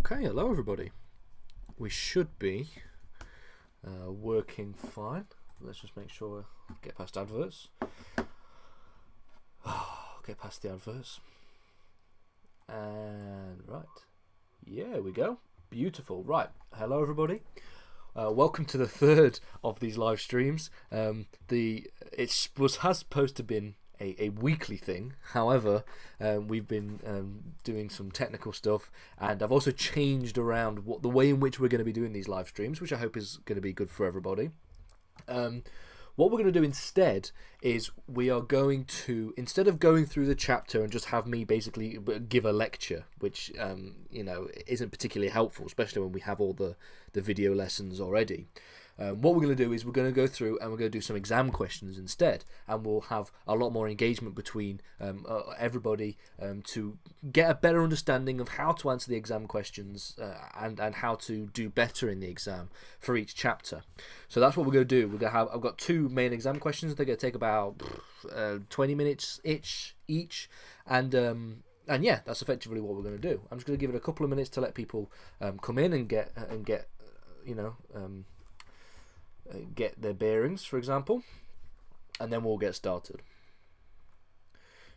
Okay, hello everybody. We should be working fine. Let's just make sure we get past adverts. Get past the adverts. And right. Yeah, we go. Beautiful. Right. Hello everybody. Welcome to the third of these live streams. Has supposed to been a weekly thing. However, we've been doing some technical stuff, and I've also changed around the way in which we're going to be doing these live streams, which I hope is going to be good for everybody. What we're going to do instead is we are going to, instead of going through the chapter and just have me basically give a lecture, which isn't particularly helpful, especially when we have all the video lessons already. What we're going to do is we're going to go through and we're going to do some exam questions instead, and we'll have a lot more engagement between everybody to get a better understanding of how to answer the exam questions and how to do better in the exam for each chapter. So that's what we're going to do. I've got two main exam questions. They're going to take about 20 minutes each, and yeah, that's effectively what we're going to do. I'm just going to give it a couple of minutes to let people come in and get get their bearings, for example, and then we'll get started.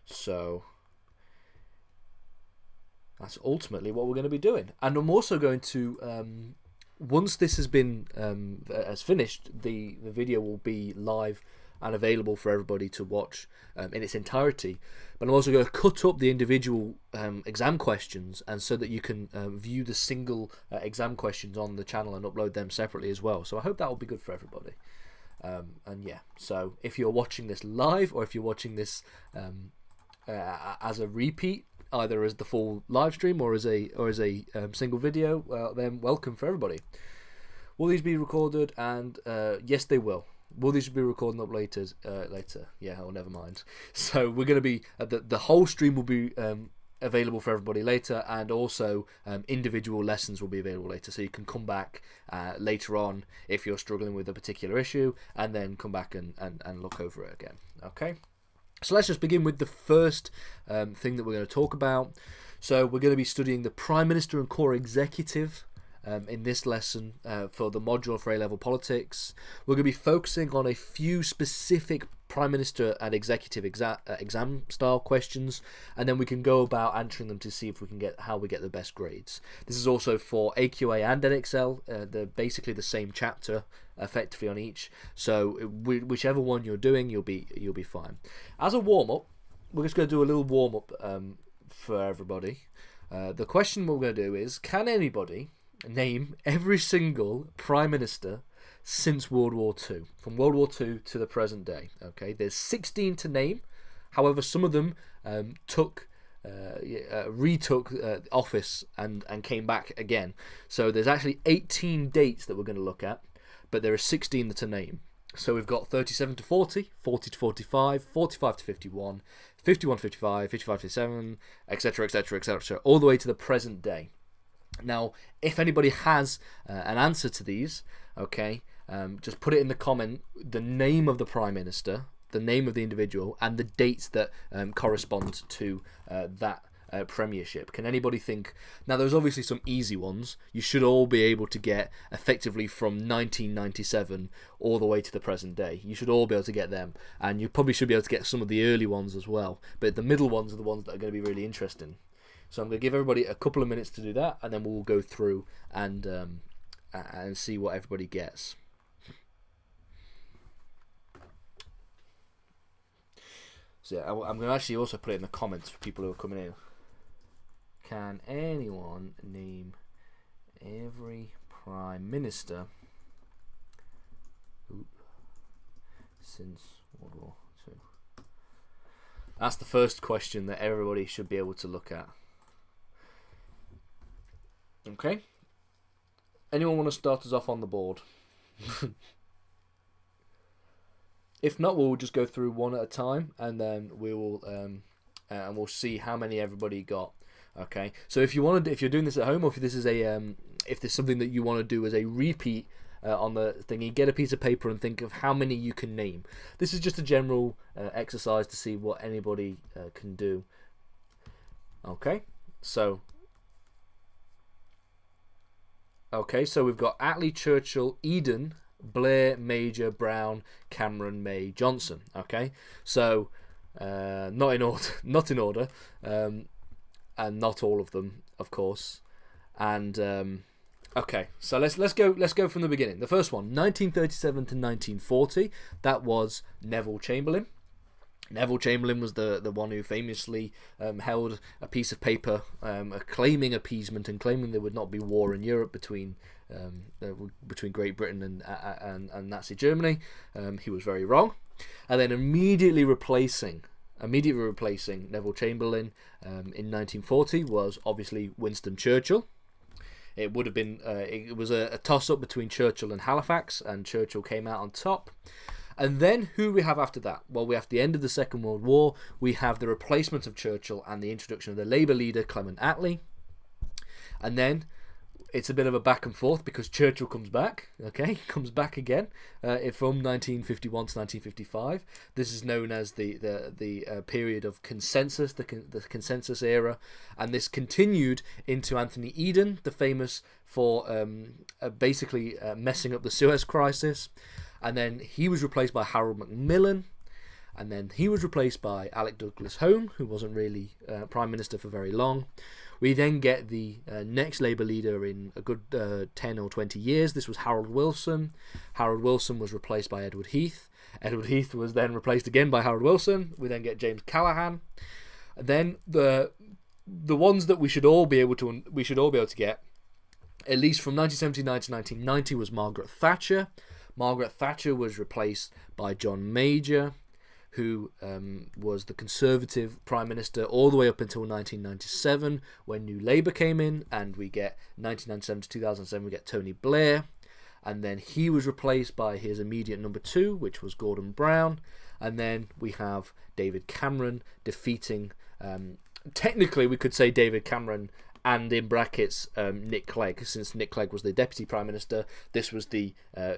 So that's ultimately what we're going to be doing, and I'm also going to once this has been has finished, the video will be live and available for everybody to watch in its entirety. But I'm also going to cut up the individual exam questions, and so that you can view the single exam questions on the channel and upload them separately as well. So I hope that will be good for everybody. And yeah, so if you're watching this live or if you're watching this as a repeat, either as the full live stream or as a single video, well, then welcome for everybody. Will these be recorded? And yes, they will. Will these be recording up later? Yeah, oh, never mind. So we're going to be the whole stream will be available for everybody later, and also individual lessons will be available later. So you can come back later on if you're struggling with a particular issue, and then come back and look over it again. Okay. So let's just begin with the first thing that we're going to talk about. So we're going to be studying the Prime Minister and Core Executive. In this lesson for the module for A-level politics. We're going to be focusing on a few specific Prime Minister and Executive exam style questions, and then we can go about answering them to see if we can get how we get the best grades. This is also for AQA and NXL. They're basically the same chapter effectively on each, so whichever one you're doing, you'll be fine. As a warm-up, we're just going to do a little warm-up for everybody. The question we're going to do is, can anybody name every single Prime Minister since World War II, from World War II to the present day? Okay, there's 16 to name. However, some of them retook office and came back again. So there's actually 18 dates that we're going to look at, but there are 16 to name. So we've got 37 to 40, 40 to 45, 45 to 51, 51 to 55, 55 to 57, etc., etc., etc., all the way to the present day. Now, if anybody has an answer to these, okay, just put it in the comment, the name of the Prime Minister, the name of the individual, and the dates that correspond to that premiership. Can anybody think? Now, there's obviously some easy ones. You should all be able to get effectively from 1997 all the way to the present day. You should all be able to get them, and you probably should be able to get some of the early ones as well. But the middle ones are the ones that are going to be really interesting. So I'm going to give everybody a couple of minutes to do that, and then we'll go through and see what everybody gets. So yeah, I'm going to actually also put it in the comments for people who are coming in. Can anyone name every Prime Minister since World War II? That's the first question that everybody should be able to look at. Okay. Anyone want to start us off on the board? If not, we'll just go through one at a time, and then we will and we'll see how many everybody got. Okay. So if you're doing this at home, or if this is if there's something that you want to do as a repeat on the thingy, get a piece of paper and think of how many you can name. This is just a general exercise to see what anybody can do. Okay. So Okay, so we've got Attlee, Churchill, Eden, Blair, Major, Brown, Cameron, May, Johnson. Okay, so not in order, not in order, and not all of them, of course. And okay, so let's go from the beginning. The first one, 1937 to 1940, that was Neville Chamberlain. Neville Chamberlain was the one who famously held a piece of paper claiming appeasement and claiming there would not be war in Europe between Great Britain and Nazi Germany. He was very wrong, and then immediately replacing Neville Chamberlain in 1940 was obviously Winston Churchill. It would have been it was a toss-up between Churchill and Halifax, and Churchill came out on top. And then who we have after that? Well, we have the end of the Second World War. We have the replacement of Churchill and the introduction of the Labour leader, Clement Attlee. And then it's a bit of a back and forth because Churchill comes back, okay? Comes back again from 1951 to 1955. This is known as the period of consensus, the consensus era. And this continued into Anthony Eden, the famous for basically messing up the Suez Crisis. And then he was replaced by Harold Macmillan, and then he was replaced by Alec Douglas Home, who wasn't really Prime Minister for very long. We then get the next Labour leader in a good 10 or 20 years. This was Harold Wilson. Harold Wilson was replaced by Edward Heath. Edward Heath was then replaced again by Harold Wilson. We then get James Callaghan. And then the ones that we should all be able to get, at least from 1979 to 1990, was Margaret Thatcher. Margaret Thatcher was replaced by John Major, who was the Conservative Prime Minister all the way up until 1997, when New Labour came in, and we get 1997 to 2007, we get Tony Blair, and then he was replaced by his immediate number two, which was Gordon Brown, and then we have David Cameron defeating, technically we could say David Cameron and in brackets Nick Clegg, since Nick Clegg was the Deputy Prime Minister. This was the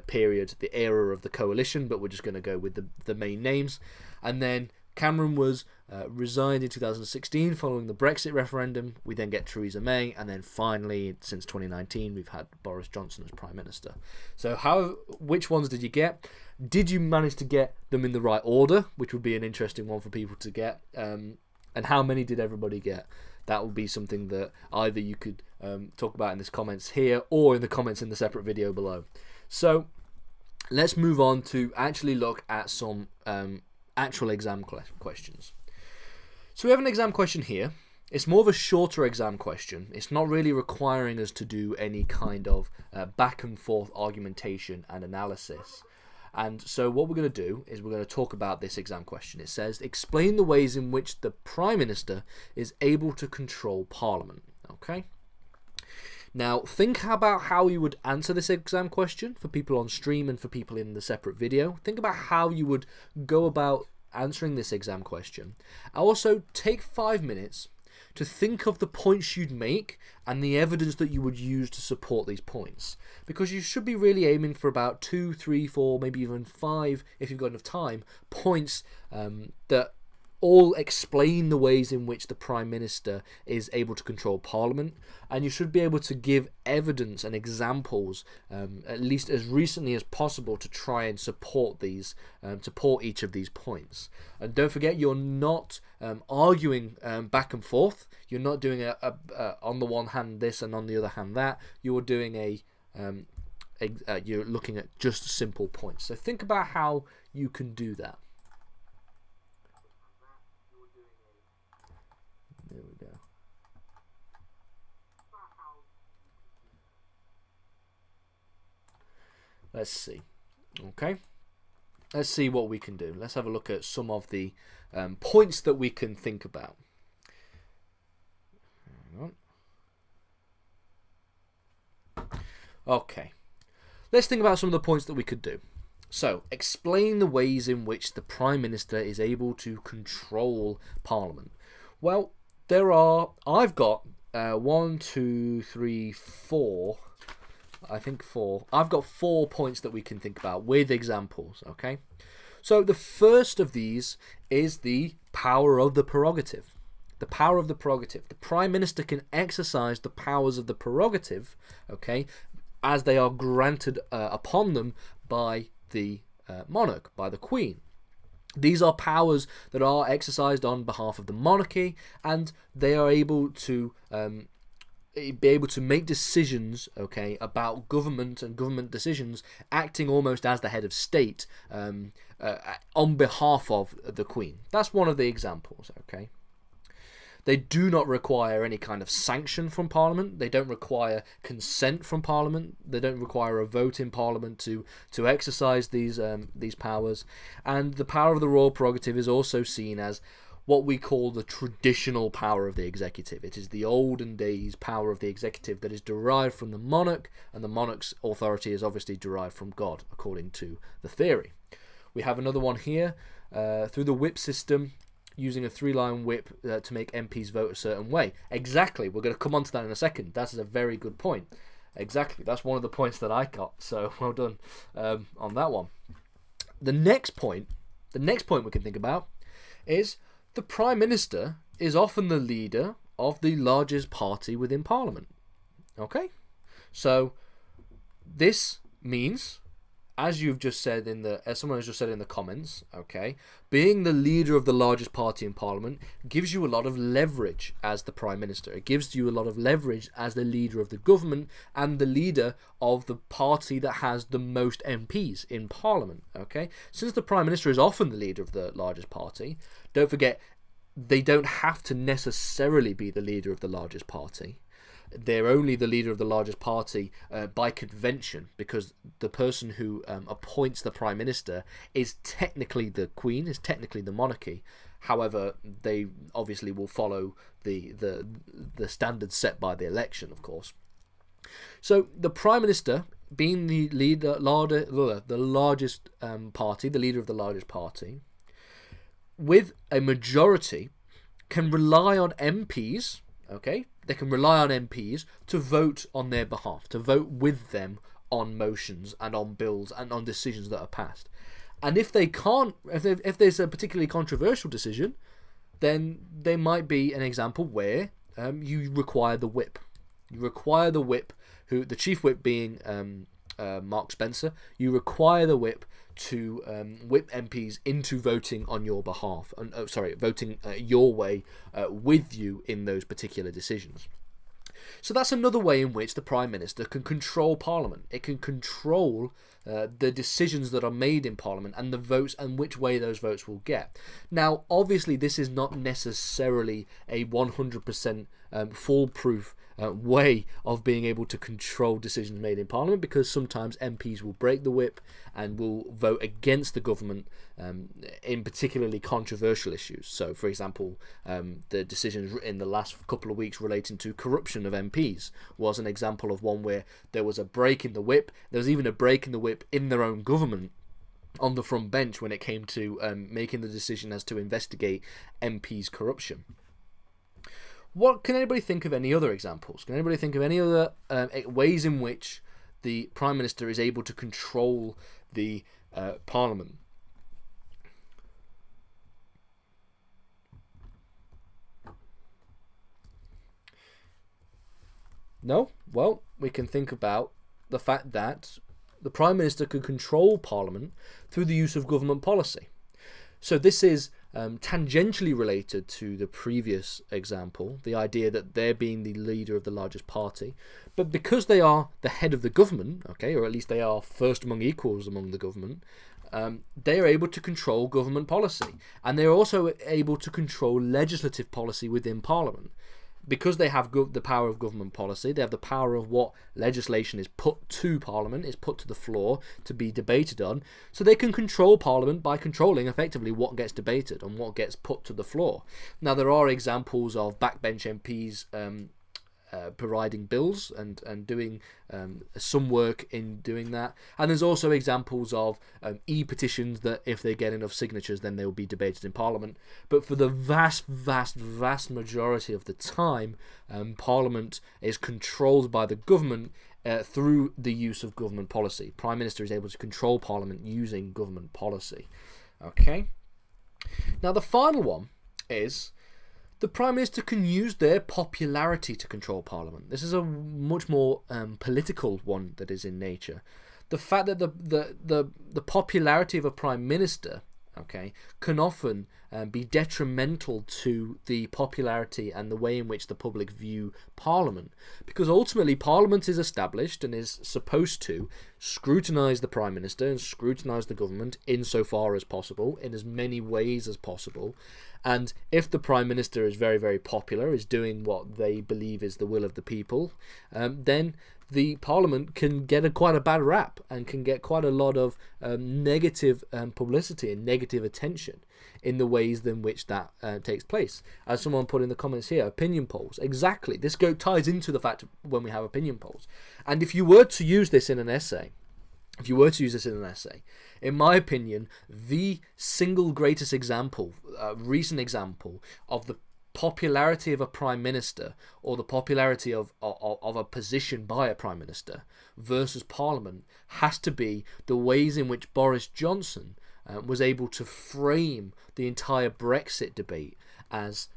period, the era of the coalition, but we're just going to go with the main names. And then Cameron was resigned in 2016 following the Brexit referendum. We then get Theresa May, and then finally, since 2019, we've had Boris Johnson as Prime Minister. So which ones did you get? Did you manage to get them in the right order, which would be an interesting one for people to get? And how many did everybody get? That will be something that either you could talk about in the comments here or in the comments in the separate video below. So let's move on to actually look at some actual exam questions. So we have an exam question here. It's more of a shorter exam question. It's not really requiring us to do any kind of back and forth argumentation and analysis. And so what we're going to do is we're going to talk about this exam question. It says, explain the ways in which the Prime Minister is able to control Parliament. Okay. Now, think about how you would answer this exam question for people on stream and for people in the separate video. Think about how you would go about answering this exam question. Also, take 5 minutes to think of the points you'd make and the evidence that you would use to support these points. Because you should be really aiming for about 2, 3, 4, maybe even 5, if you've got enough time, points that all explain the ways in which the Prime Minister is able to control Parliament, and you should be able to give evidence and examples at least as recently as possible to try and support these, support each of these points. And don't forget, you're not arguing back and forth. You're not doing on the one hand this and on the other hand that. You're doing you're looking at just simple points. So think about how you can do that. There we go. Let's see. Okay. Let's see what we can do. Let's have a look at some of the points that we can think about. Hang on. Okay. Let's think about some of the points that we could do. So, explain the ways in which the Prime Minister is able to control Parliament. Well, I've got 1, 2, 3, 4. I think 4. I've got 4 points that we can think about with examples, okay? So the first of these is the power of the prerogative. The power of the prerogative. The Prime Minister can exercise the powers of the prerogative, okay, as they are granted upon them by the monarch, by the Queen. These are powers that are exercised on behalf of the monarchy, and they are able to be able to make decisions, okay, about government and government decisions, acting almost as the head of state on behalf of the Queen. That's one of the examples, okay. They do not require any kind of sanction from Parliament. They don't require consent from Parliament. They don't require a vote in Parliament to exercise these powers. And the power of the royal prerogative is also seen as what we call the traditional power of the executive. It is the olden days power of the executive that is derived from the monarch, and the monarch's authority is obviously derived from God, according to the theory. We have another one here, through the whip system, using a 3-line whip to make MPs vote a certain way. Exactly, we're going to come on to that in a second. That is a very good point. Exactly, that's one of the points that I got, so well done on that one. The next point we can think about is the Prime Minister is often the leader of the largest party within Parliament. Okay? So this means, as you've just said as someone has just said in the comments, okay, being the leader of the largest party in Parliament gives you a lot of leverage as the Prime Minister. It gives you a lot of leverage as the leader of the government and the leader of the party that has the most MPs in Parliament, okay? Since the Prime Minister is often the leader of the largest party, don't forget, they don't have to necessarily be the leader of the largest party. They're only the leader of the largest party by convention, because the person who appoints the Prime Minister is technically the Queen, is technically the monarchy. However, they obviously will follow the standards set by the election, of course. So the Prime Minister, being the largest party, the leader of the largest party, with a majority, can rely on MPs, okay? They can rely on MPs to vote on their behalf, to vote with them on motions and on bills and on decisions that are passed. And if they can't, if there's a particularly controversial decision, then there might be an example where you require the whip. You require the whip, the chief whip being Mark Spencer. You require the whip to whip MPs into voting on your behalf, voting your way with you in those particular decisions. So that's another way in which the Prime Minister can control Parliament. It can control the decisions that are made in Parliament and the votes and which way those votes will get. Now, obviously, this is not necessarily a 100% foolproof way of being able to control decisions made in Parliament, because sometimes MPs will break the whip and will vote against the government in particularly controversial issues. So, for example, the decisions in the last couple of weeks relating to corruption of MPs was an example of one where there was a break in the whip. There was even a break in the whip in their own government on the front bench when it came to making the decision as to investigate MPs' corruption. What can anybody think of any other examples? Can anybody think of any other ways in which the Prime Minister is able to control the Parliament? No? Well, we can think about the fact that the Prime Minister can control Parliament through the use of government policy. So this is tangentially related to the previous example, the idea that they're being the leader of the largest party, but because they are the head of the government, okay, or at least they are first among equals among the government, they are able to control government policy, and they are also able to control legislative policy within Parliament. Because they have the power of government policy, they have the power of what legislation is put to Parliament, is put to the floor to be debated on, so they can control Parliament by controlling effectively what gets debated and what gets put to the floor. Now, there are examples of backbench MPs providing bills and doing some work in doing that, and there's also examples of e-petitions that if they get enough signatures then they will be debated in Parliament. But for the vast majority of the time, Parliament is controlled by the government through the use of government policy. Prime Minister is able to control Parliament using government policy. Okay, now the final one is The Prime Minister can use their popularity to control Parliament. This is a much more political one that is in nature. The fact that the popularity of a Prime Minister, okay, can often be detrimental to the popularity and the way in which the public view Parliament, because ultimately Parliament is established and is supposed to scrutinise the Prime Minister and scrutinise the government insofar as possible, in as many ways as possible. And if the Prime Minister is very, very popular, is doing what they believe is the will of the people, then the Parliament can get quite a bad rap and can get quite a lot of negative publicity and negative attention in the ways in which that takes place. As someone put in the comments here, opinion polls. Exactly. This ties into the fact when we have opinion polls. And if you were to use this in an essay, in my opinion, the single greatest example, recent example of the popularity of a Prime Minister, or the popularity of a position by a Prime Minister versus Parliament, has to be the ways in which Boris Johnson was able to frame the entire Brexit debate as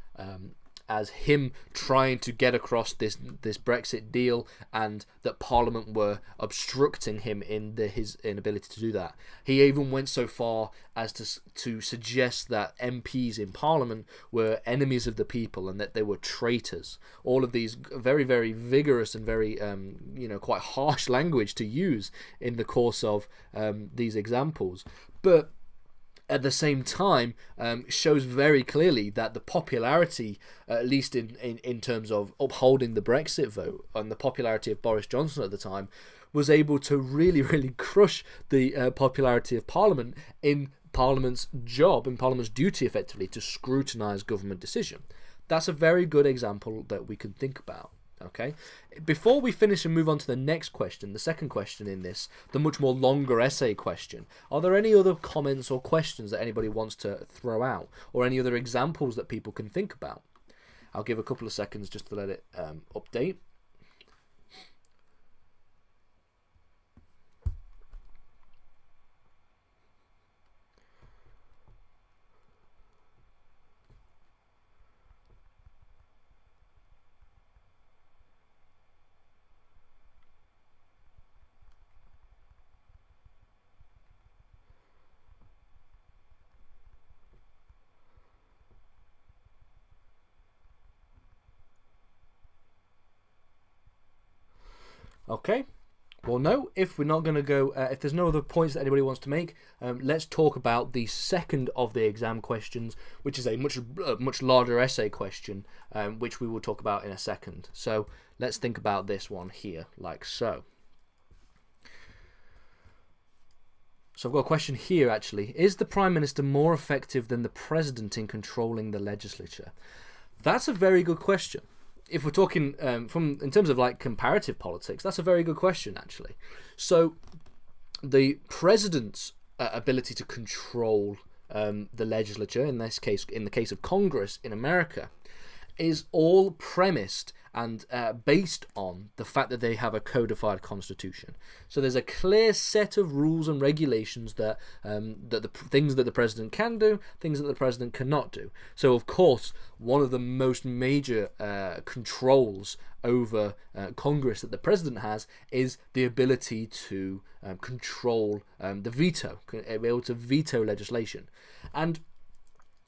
him trying to get across this Brexit deal, and that Parliament were obstructing him in his inability to do that. He even went so far as to suggest that MPs in Parliament were enemies of the people and that they were traitors. All of these very, very vigorous and very quite harsh language to use in the course of these examples. But at the same time, shows very clearly that the popularity, at least in terms of upholding the Brexit vote, and the popularity of Boris Johnson at the time, was able to really, really crush the popularity of Parliament in Parliament's job, in Parliament's duty, effectively, to scrutinise government decision. That's a very good example that we can think about. Okay, before we finish and move on to the next question, the second question in this, the much more longer essay question, are there any other comments or questions that anybody wants to throw out, or any other examples that people can think about? I'll give a couple of seconds just to let it update. Okay, well, no, if we're not going to go, if there's no other points that anybody wants to make, let's talk about the second of the exam questions, which is a much larger essay question, which we will talk about in a second. So let's think about this one here, like so. So I've got a question here, actually. Is the Prime Minister more effective than the President in controlling the legislature? That's a very good question. If we're talking in terms of like comparative politics, that's a very good question, actually. So the President's ability to control the legislature, in this case, in the case of Congress in America, is all premised and based on the fact that they have a codified constitution. So there's a clear set of rules and regulations that the things that the president can do, things that the president cannot do. So of course, one of the most major controls over Congress that the president has is the ability to control the veto, be able to veto legislation. And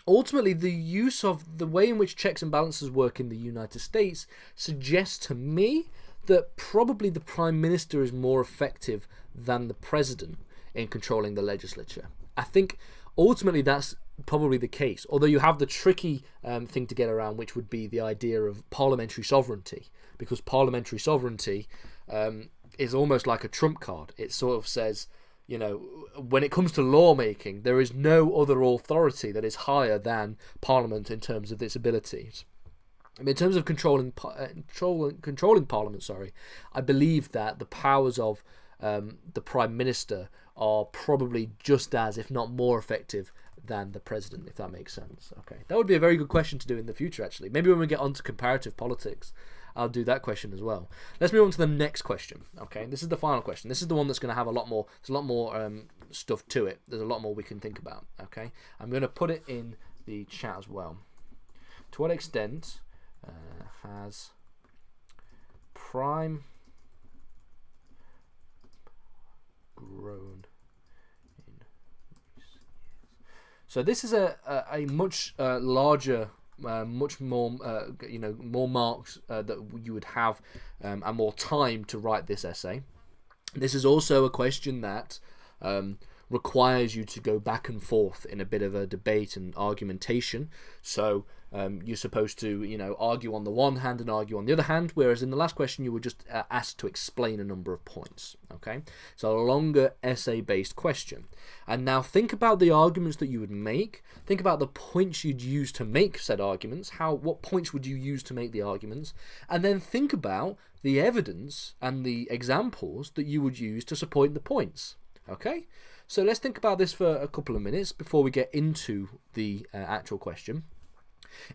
ultimately, the use of the way in which checks and balances work in the United States suggests to me that probably the Prime Minister is more effective than the President in controlling the legislature. I think ultimately that's probably the case, although you have the tricky thing to get around, which would be the idea of parliamentary sovereignty, because parliamentary sovereignty is almost like a trump card. It sort of says, you know, when it comes to lawmaking, there is no other authority that is higher than Parliament in terms of its abilities. I mean, in terms of controlling Parliament, I believe that the powers of the Prime Minister are probably just as, if not more effective than the President, if that makes sense. Okay, that would be a very good question to do in the future, actually. Maybe when we get onto comparative politics, I'll do that question as well. Let's move on to the next question. Okay, this is the final question. This is the one that's going to have a lot more. There's a lot more stuff to it. There's a lot more we can think about. Okay, I'm going to put it in the chat as well. To what extent has prime grown in recent years? So this is a much larger, much more more marks that you would have and more time to write this essay. This is also a question that requires you to go back and forth in a bit of a debate and argumentation. So you're supposed to, argue on the one hand and argue on the other hand, whereas in the last question you were just asked to explain a number of points. Okay, so a longer essay-based question. And now think about the arguments that you would make. Think about the points you'd use to make said arguments. What points would you use to make the arguments? And then think about the evidence and the examples that you would use to support the points. Okay, so let's think about this for a couple of minutes before we get into the actual question.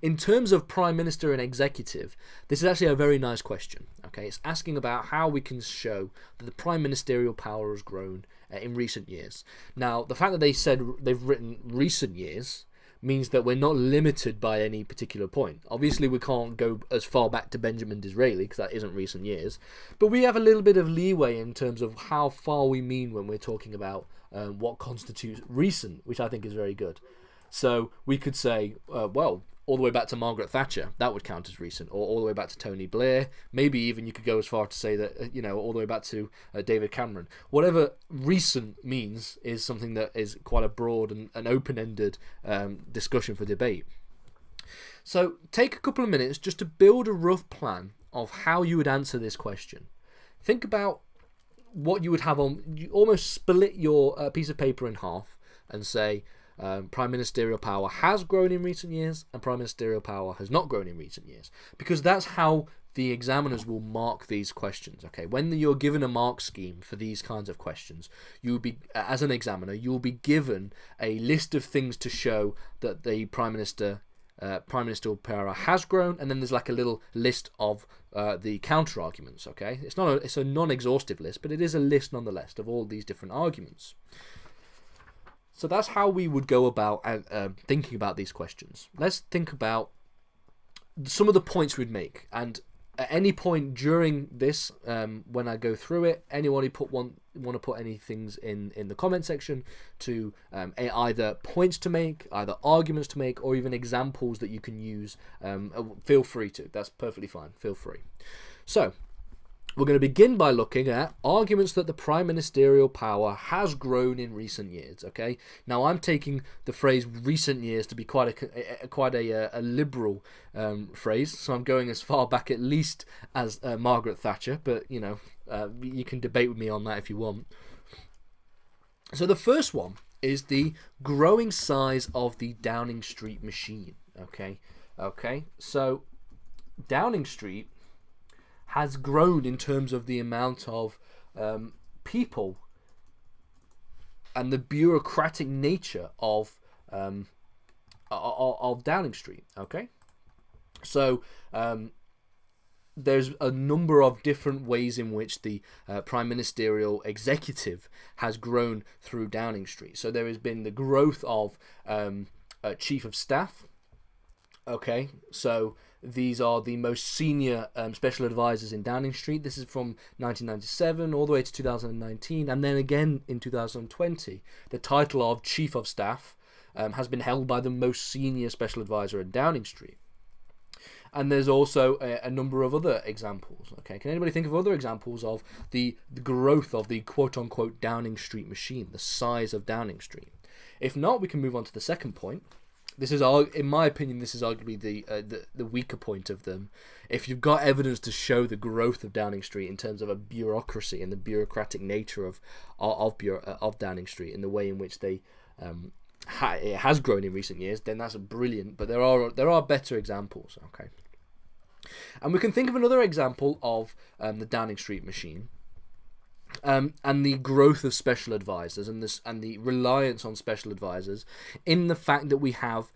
In terms of prime minister and executive, this is actually a very nice question. Okay, it's asking about how we can show that the prime ministerial power has grown in recent years. Now, the fact that they've written recent years means that we're not limited by any particular point. Obviously, we can't go as far back to Benjamin Disraeli because that isn't recent years, but we have a little bit of leeway in terms of how far we mean when we're talking about what constitutes recent, which I think is very good. So we could say, all the way back to Margaret Thatcher, that would count as recent, or all the way back to Tony Blair. Maybe even you could go as far to say that, all the way back to David Cameron. Whatever recent means is something that is quite a broad and open-ended discussion for debate. So take a couple of minutes just to build a rough plan of how you would answer this question. Think about what you would have on. You almost split your piece of paper in half and say, prime ministerial power has grown in recent years and prime ministerial power has not grown in recent years, because that's how the examiners will mark these questions. Okay, when you're given a mark scheme for these kinds of questions, you'll be, as an examiner, you'll be given a list of things to show that the prime ministerial power has grown, and then there's like a little list of the counter arguments. Okay, it's a non-exhaustive list, but it is a list nonetheless of all these different arguments. So that's how we would go about thinking about these questions. Let's think about some of the points we'd make. And at any point during this, when I go through it, anyone who want to put any things in the comment section to either points to make, either arguments to make, or even examples that you can use, feel free to. That's perfectly fine. Feel free. So we're going to begin by looking at arguments that the prime ministerial power has grown in recent years. Okay, now I'm taking the phrase "recent years" to be quite a liberal phrase, so I'm going as far back at least as Margaret Thatcher. But you can debate with me on that if you want. So the first one is the growing size of the Downing Street machine. Okay, so Downing Street has grown in terms of the amount of people and the bureaucratic nature of Downing Street. Okay, so there's a number of different ways in which the prime ministerial executive has grown through Downing Street. So there has been the growth of chief of staff. Okay, so these are the most senior special advisors in Downing Street. This is from 1997 all the way to 2019, and then again in 2020, the title of Chief of Staff has been held by the most senior special advisor in Downing Street. And there's also a number of other examples. Okay, can anybody think of other examples of the growth of the quote-unquote Downing Street machine, the size of Downing Street? If not, we can move on to the second point. This is, in my opinion, this is arguably the weaker point of them. If you've got evidence to show the growth of Downing Street in terms of a bureaucracy and the bureaucratic nature of Downing Street and the way in which it has grown in recent years, then that's brilliant. But there are better examples. Okay, and we can think of another example of the Downing Street machine. And the growth of special advisors and the reliance on special advisors, in the fact that we have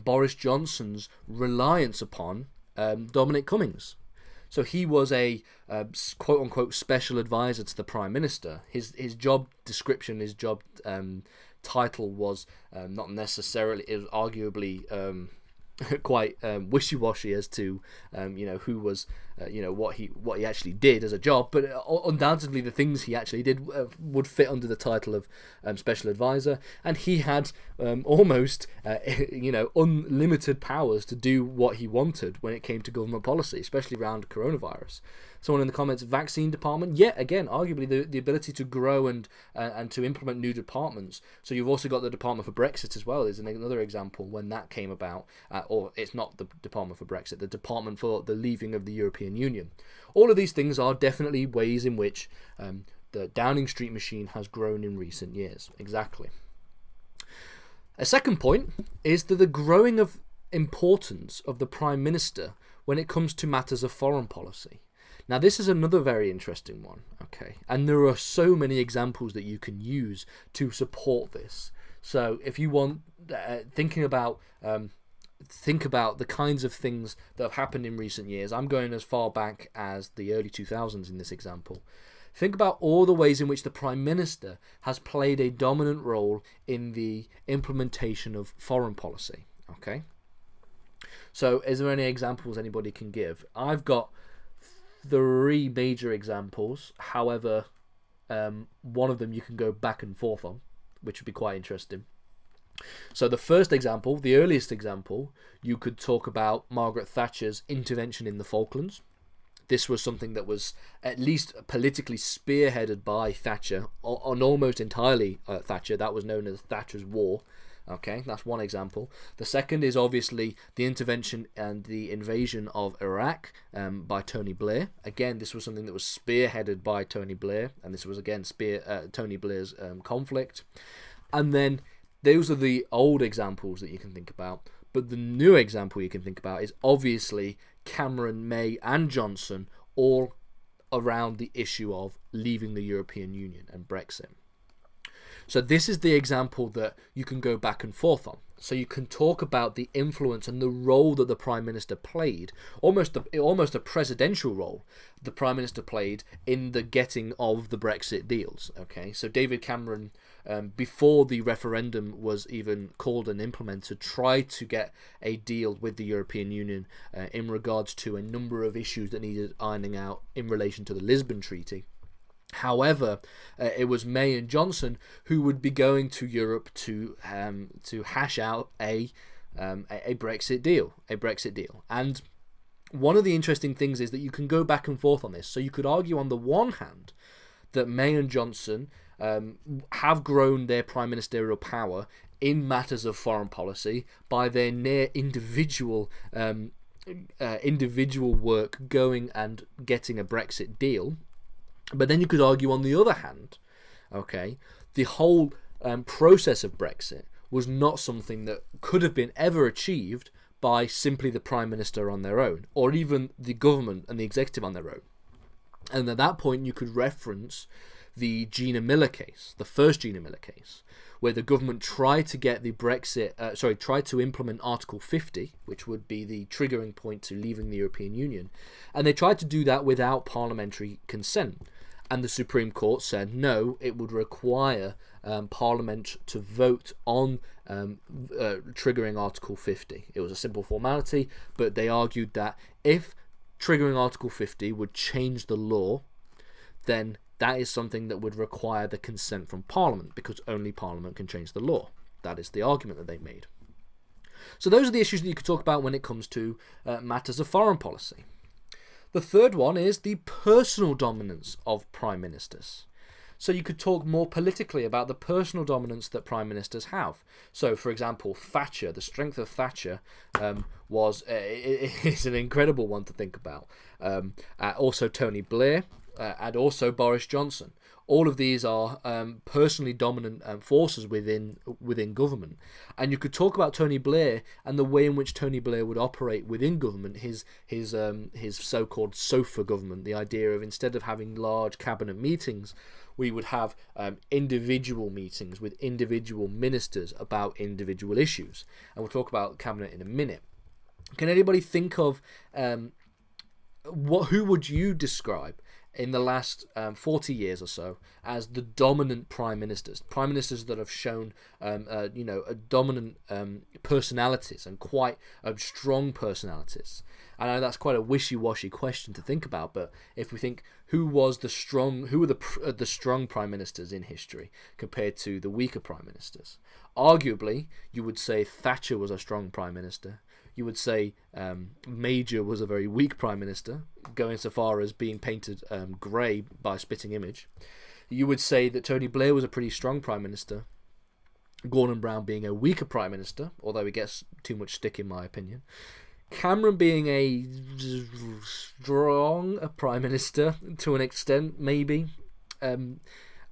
Boris Johnson's reliance upon Dominic Cummings. So he was a quote-unquote special advisor to the Prime Minister. His job description, his job title was not necessarily, it was arguably quite wishy-washy as to who was what he actually did as a job, but undoubtedly the things he actually did would fit under the title of special advisor, and he had almost unlimited powers to do what he wanted when it came to government policy, especially around coronavirus. Someone in the comments, vaccine department, yet again, arguably the ability to grow and to implement new departments. So you've also got the Department for Brexit as well, is another example when that came about, or it's not the Department for Brexit, the Department for the leaving of the European Union. All of these things are definitely ways in which the Downing Street machine has grown in recent years. Exactly. A second point is that the growing of importance of the Prime Minister when it comes to matters of foreign policy. Now, this is another very interesting one, okay? And there are so many examples that you can use to support this. So if you want, think about the kinds of things that have happened in recent years. I'm going as far back as the early 2000s in this example. Think about all the ways in which the Prime Minister has played a dominant role in the implementation of foreign policy, okay? So is there any examples anybody can give? I've got 3 major examples. However, one of them you can go back and forth on, which would be quite interesting. So the first example, the earliest example, you could talk about Margaret Thatcher's intervention in the Falklands. This was something that was at least politically spearheaded by Thatcher, and almost entirely Thatcher. That was known as Thatcher's War. Okay, that's one example. The second is obviously the intervention and the invasion of Iraq by Tony Blair. Again, this was something that was spearheaded by Tony Blair, and this was again Tony Blair's conflict. And then those are the old examples that you can think about. But the new example you can think about is obviously Cameron, May, and Johnson, all around the issue of leaving the European Union and Brexit. So this is the example that you can go back and forth on. So you can talk about the influence and the role that the Prime Minister played, almost a presidential role the Prime Minister played in the getting of the Brexit deals. Okay, so David Cameron, before the referendum was even called and implemented, tried to get a deal with the European Union in regards to a number of issues that needed ironing out in relation to the Lisbon Treaty. However, it was May and Johnson who would be going to Europe to hash out a Brexit deal, And one of the interesting things is that you can go back and forth on this. So you could argue on the one hand that May and Johnson have grown their prime ministerial power in matters of foreign policy by their near individual work going and getting a Brexit deal. But then you could argue on the other hand, okay, the whole process of Brexit was not something that could have been ever achieved by simply the Prime Minister on their own, or even the government and the executive on their own. And at that point you could reference the Gina Miller case, the first Gina Miller case, where the government tried to get the tried to implement Article 50, which would be the triggering point to leaving the European Union, and they tried to do that without parliamentary consent. And the Supreme Court said no, it would require Parliament to vote on triggering Article 50. It was a simple formality, but they argued that if triggering Article 50 would change the law, then that is something that would require the consent from Parliament, because only Parliament can change the law. That is the argument that they made. So those are the issues that you could talk about when it comes to matters of foreign policy. The third one is the personal dominance of prime ministers. So you could talk more politically about the personal dominance that prime ministers have. So, for example, Thatcher, the strength of Thatcher is an incredible one to think about. Also Tony Blair and also Boris Johnson. All of these are personally dominant forces within government. And you could talk about Tony Blair and the way in which Tony Blair would operate within government, his so-called sofa government, the idea of instead of having large cabinet meetings, we would have individual meetings with individual ministers about individual issues. And we'll talk about cabinet in a minute. Can anybody think of who would you describe in the last 40 years or so as the dominant prime ministers that have shown a dominant personalities and quite strong personalities. I know that's quite a wishy-washy question to think about, but if we think who were the strong prime ministers in history compared to the weaker prime ministers, arguably you would say Thatcher was a strong prime minister. You would say Major was a very weak prime minister, going so far as being painted grey by Spitting Image. You would say that Tony Blair was a pretty strong prime minister, Gordon Brown being a weaker prime minister, although he gets too much stick in my opinion. Cameron being a strong prime minister to an extent, maybe. And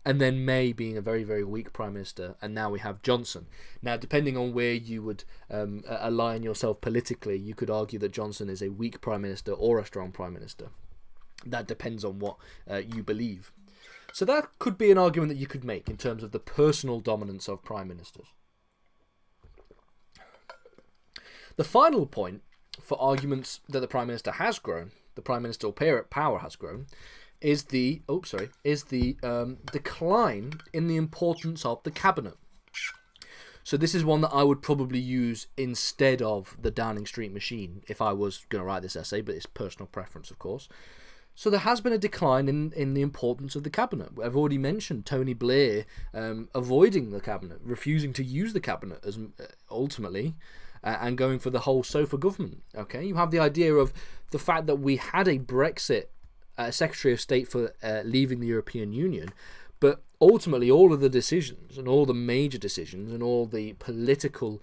then May being a very, very weak prime minister, and now we have Johnson. Now, depending on where you would align yourself politically, you could argue that Johnson is a weak prime minister or a strong prime minister. That depends on what you believe. So that could be an argument that you could make in terms of the personal dominance of prime ministers. The final point for arguments that the prime minister has grown, the prime ministerial power has grown, is the decline in the importance of the cabinet. So this is one that I would probably use instead of the Downing Street machine if I was going to write this essay, but it's personal preference, of course. So there has been a decline in the importance of the cabinet. I've already mentioned Tony Blair avoiding the cabinet, refusing to use the cabinet as ultimately, and going for the whole sofa government. Okay, you have the idea of the fact that we had a Brexit Secretary of State for leaving the European Union, but ultimately all of the decisions and all the major decisions and all the political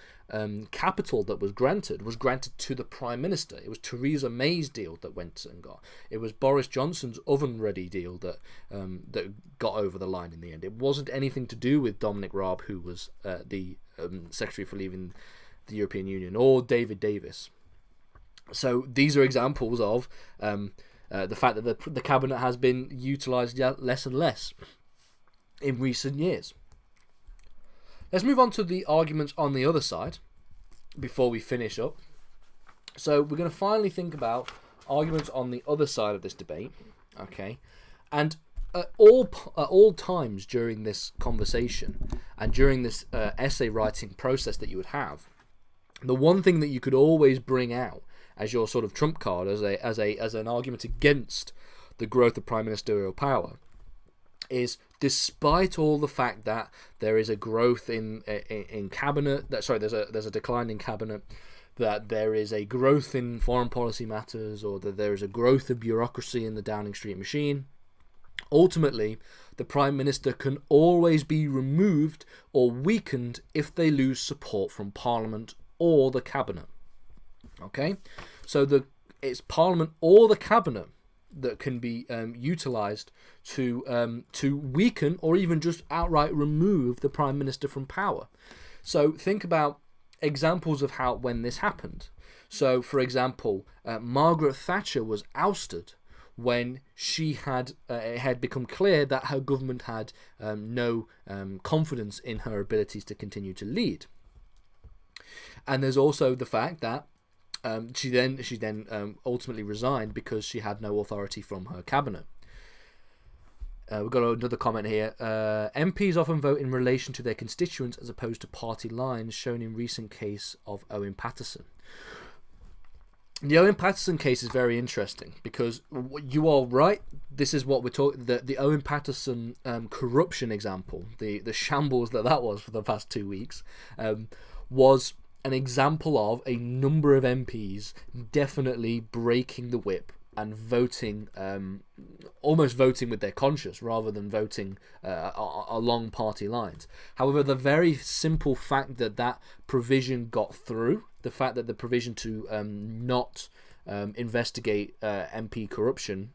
capital that was granted to the Prime Minister. It was Theresa May's deal that went and got. It was Boris Johnson's oven-ready deal that got over the line in the end. It wasn't anything to do with Dominic Raab, who was the Secretary for leaving the European Union, or David Davis. So these are examples of the fact that the cabinet has been utilised less and less in recent years. Let's move on to the arguments on the other side before we finish up. So we're going to finally think about arguments on the other side of this debate. Okay, and at all times during this conversation and during this essay writing process that you would have, the one thing that you could always bring out as your sort of trump card, as an argument against the growth of prime ministerial power, is despite all the fact that there is a growth in cabinet, there's a decline in cabinet, that there is a growth in foreign policy matters, or that there is a growth of bureaucracy in the Downing Street machine, ultimately the prime minister can always be removed or weakened if they lose support from Parliament or the cabinet. Okay, so it's Parliament or the cabinet that can be utilised to weaken or even just outright remove the prime minister from power. So think about examples of how when this happened. So, for example, Margaret Thatcher was ousted when it had become clear that her government had no confidence in her abilities to continue to lead. And there's also the fact that she then ultimately resigned because she had no authority from her cabinet. We've got another comment here. MPs often vote in relation to their constituents as opposed to party lines, shown in recent case of Owen Paterson. The Owen Paterson case is very interesting because you are right. This is what we're talking. The Owen Paterson corruption example, the shambles that was for the past 2 weeks, was an example of a number of MPs definitely breaking the whip and voting, almost voting with their conscience rather than voting along party lines. However, the very simple fact that provision got through, the fact that the provision to not investigate MP corruption,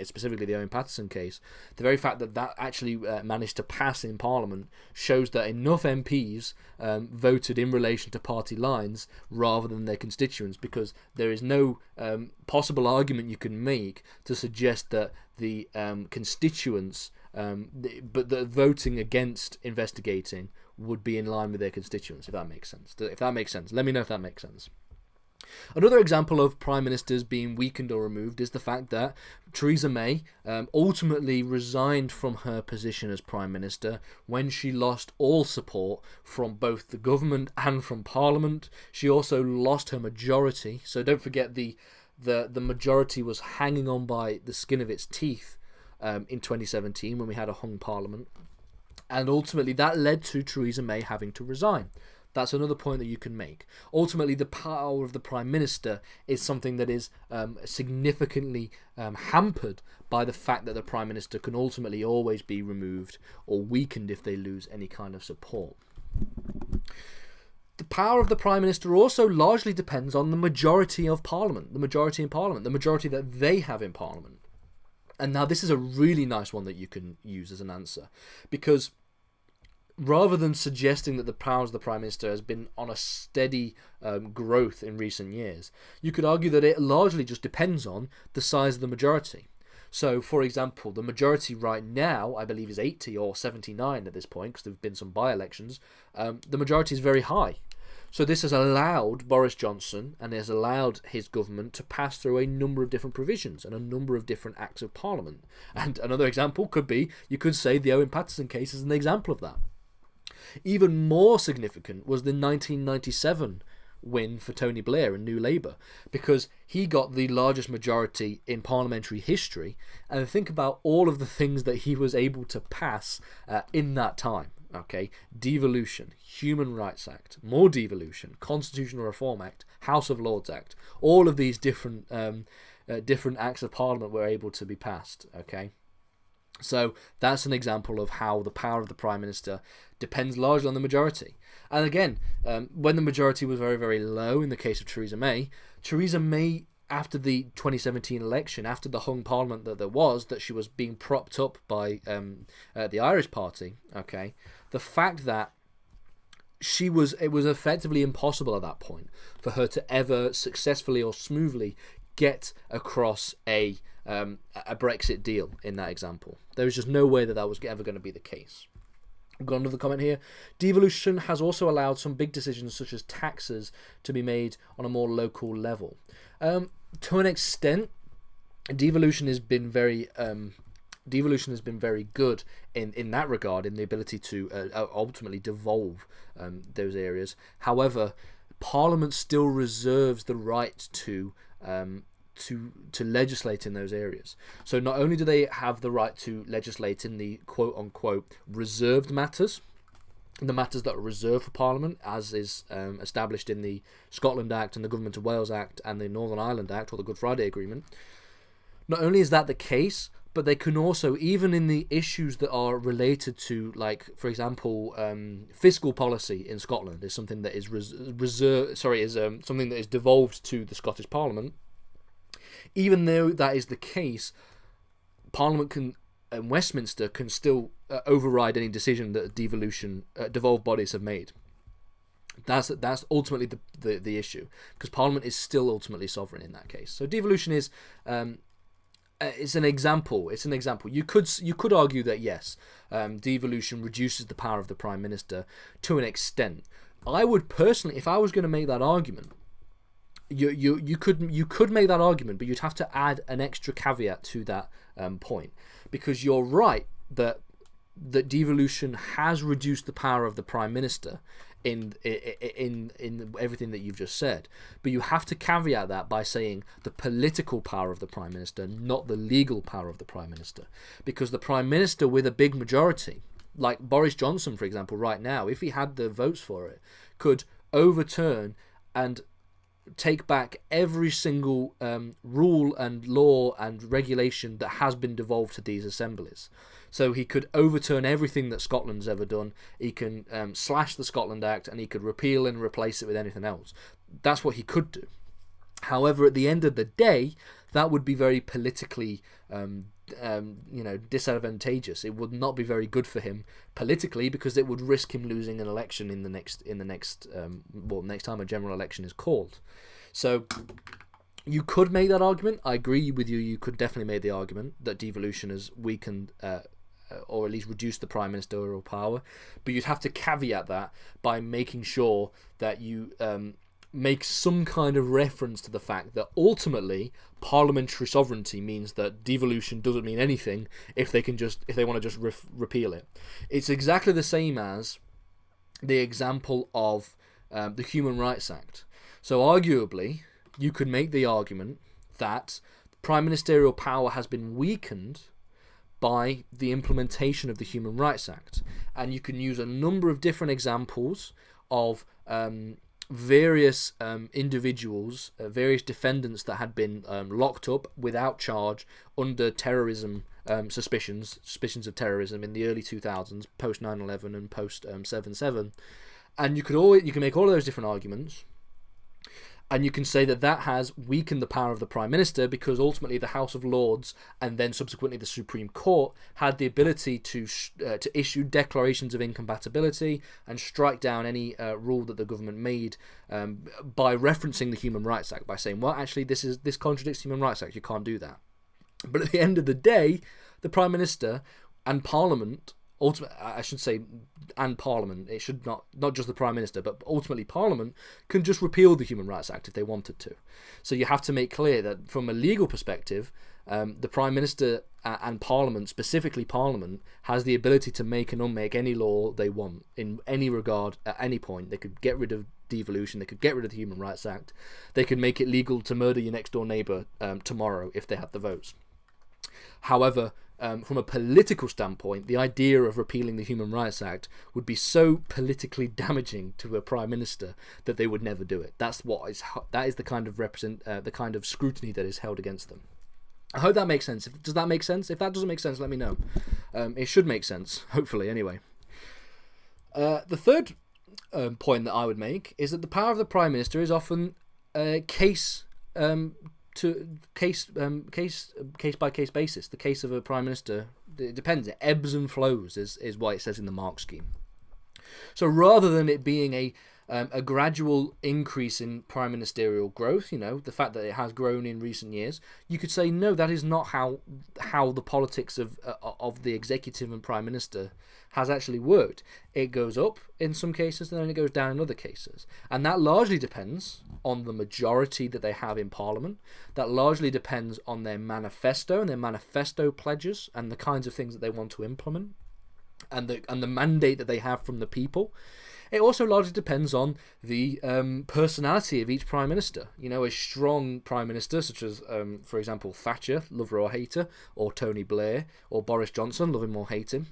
specifically the Owen Paterson case, the very fact that actually managed to pass in Parliament shows that enough MPs voted in relation to party lines rather than their constituents, because there is no possible argument you can make to suggest that the constituents, but the voting against investigating would be in line with their constituents, if that makes sense. Let me know if that makes sense. Another example of prime ministers being weakened or removed is the fact that Theresa May ultimately resigned from her position as prime minister when she lost all support from both the government and from parliament. She also lost her majority, so don't forget the majority was hanging on by the skin of its teeth in 2017 when we had a hung parliament, and ultimately that led to Theresa May having to resign. That's another point that you can make. Ultimately, the power of the Prime Minister is something that is significantly hampered by the fact that the Prime Minister can ultimately always be removed or weakened if they lose any kind of support. The power of the Prime Minister also largely depends on the majority of Parliament, the majority in Parliament, the majority that they have in Parliament. And now this is a really nice one that you can use as an answer, because rather than suggesting that the powers of the Prime Minister has been on a steady growth in recent years, you could argue that it largely just depends on the size of the majority. So, for example, the majority right now, I believe, is 80 or 79 at this point, because there have been some by-elections. The majority is very high. So this has allowed Boris Johnson and has allowed his government to pass through a number of different provisions and a number of different acts of parliament. And another example could be, you could say the Owen Paterson case is an example of that. Even more significant was the 1997 win for Tony Blair and New Labour, because he got the largest majority in parliamentary history, and think about all of the things that he was able to pass in that time. Okay, Devolution, Human Rights Act, more devolution, Constitutional Reform Act, House of Lords Act, all of these different acts of parliament were able to be passed. Okay, so that's an example of how the power of the Prime Minister depends largely on the majority. And again, when the majority was very, very low in the case of Theresa May, after the 2017 election, after the hung parliament that there was, that she was being propped up by the Irish Party, okay, the fact that it was effectively impossible at that point for her to ever successfully or smoothly get across a Brexit deal in that example. There was just no way that was ever going to be the case. I've got another comment here. Devolution has also allowed some big decisions such as taxes to be made on a more local level. To an extent, devolution has been very good in that regard, in the ability to ultimately devolve those areas. However, Parliament still reserves the right to legislate in those areas. So not only do they have the right to legislate in the quote-unquote reserved matters, the matters that are reserved for Parliament, as is established in the Scotland Act and the Government of Wales Act and the Northern Ireland Act, or the Good Friday Agreement, not only is that the case, but they can also, even in the issues that are related to, like, for example, fiscal policy in Scotland is something that is something that is devolved to the Scottish Parliament. Even though that is the case, Parliament and Westminster can still override any decision that devolved bodies have made. That's ultimately the issue, because Parliament is still ultimately sovereign in that case. So devolution is it's an example. It's an example. You could argue that yes, devolution reduces the power of the Prime Minister to an extent. I would personally, if I was going to make that argument, you could make that argument, but you'd have to add an extra caveat to that point, because you're right that devolution has reduced the power of the Prime Minister in everything that you've just said, but you have to caveat that by saying the political power of the Prime Minister, not the legal power of the Prime Minister, because the Prime Minister with a big majority, like Boris Johnson, for example, right now, if he had the votes for it, could overturn and take back every single rule and law and regulation that has been devolved to these assemblies. So he could overturn everything that Scotland's ever done. He can slash the Scotland Act, and he could repeal and replace it with anything else. That's what he could do. However, at the end of the day, that would be very politically disadvantageous. It would not be very good for him politically, because it would risk him losing an election in the next next time a general election is called. So you could make that argument. I agree with you. You could definitely make the argument that devolution has weakened or at least reduced the Prime Ministerial power, but you'd have to caveat that by making sure that you makes some kind of reference to the fact that ultimately parliamentary sovereignty means that devolution doesn't mean anything if they want to just repeal it. It's exactly the same as the example of the Human Rights Act. So arguably, you could make the argument that prime ministerial power has been weakened by the implementation of the Human Rights Act, and you can use a number of different examples of various individuals, various defendants that had been locked up without charge under terrorism suspicions of terrorism in the early 2000s, post 9/11 and post 7/7, and you can make all of those different arguments. And you can say that that has weakened the power of the Prime Minister because ultimately the House of Lords and then subsequently the Supreme Court had the ability to issue declarations of incompatibility and strike down any rule that the government made by referencing the Human Rights Act, by saying, well, actually, this contradicts the Human Rights Act, you can't do that. But at the end of the day, the Prime Minister and Parliament, and Parliament, it should not just the Prime Minister, but ultimately Parliament can just repeal the Human Rights Act if they wanted to. So you have to make clear that from a legal perspective, the Prime Minister and Parliament, specifically Parliament, has the ability to make and unmake any law they want in any regard at any point. They could get rid of devolution, they could get rid of the Human Rights Act, they could make it legal to murder your next door neighbour tomorrow if they had the votes. However, from a political standpoint, the idea of repealing the Human Rights Act would be so politically damaging to a Prime Minister that they would never do it. That is the kind of scrutiny that is held against them. I hope that makes sense. Does that make sense? If that doesn't make sense, let me know. It should make sense, hopefully, anyway. The third point that I would make is that the power of the Prime Minister is often case by case basis. The case of a Prime Minister, it depends. It ebbs and flows, is what it says in the Marx scheme. So rather than it being a gradual increase in prime ministerial growth, the fact that it has grown in recent years, you could say no, that is not how the politics of the executive and Prime Minister has actually worked. It goes up in some cases and then it goes down in other cases, and that largely depends on the majority that they have in Parliament. That largely depends on their manifesto and their manifesto pledges and the kinds of things that they want to implement, and the mandate that they have from the people. It also largely depends on the personality of each Prime Minister. A strong Prime Minister, such as, for example, Thatcher, love her or hate her, or Tony Blair, or Boris Johnson, love him or hate him.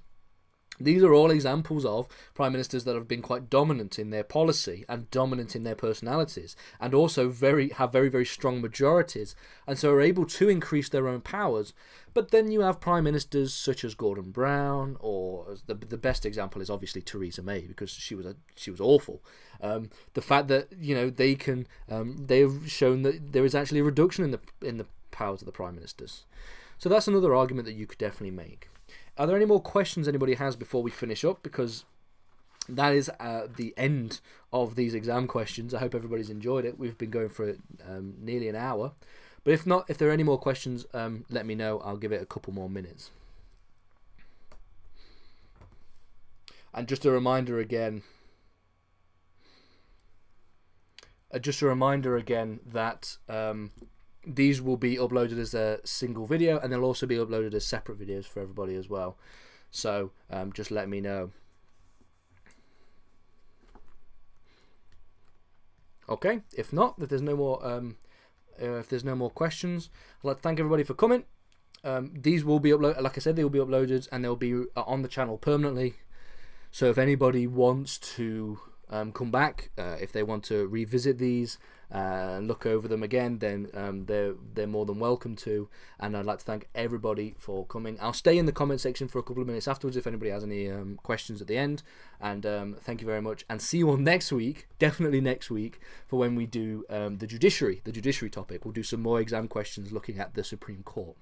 These are all examples of Prime Ministers that have been quite dominant in their policy and dominant in their personalities, and also have very, very strong majorities, and so are able to increase their own powers. But then you have Prime Ministers such as Gordon Brown, or the best example is obviously Theresa May, because she was awful. The fact that they have shown that there is actually a reduction in the powers of the Prime Ministers. So that's another argument that you could definitely make. Are there any more questions anybody has before we finish up? Because that is the end of these exam questions. I hope everybody's enjoyed it. We've been going for nearly an hour. But if not, if there are any more questions, let me know. I'll give it a couple more minutes. And just a reminder again that these will be uploaded as a single video, and they'll also be uploaded as separate videos for everybody as well. So just let me know. Okay, if there's no more questions, I'd like to thank everybody for coming. These will be uploaded, like I said, they will be uploaded and they'll be on the channel permanently. So if anybody wants to come back, if they want to revisit these, look over them again, then they're more than welcome to. And I'd like to thank everybody for coming. I'll stay in the comment section for a couple of minutes afterwards if anybody has any questions at the end. And thank you very much, and see you all next week, definitely next week, for when we do the judiciary topic. We'll do some more exam questions looking at the Supreme Court.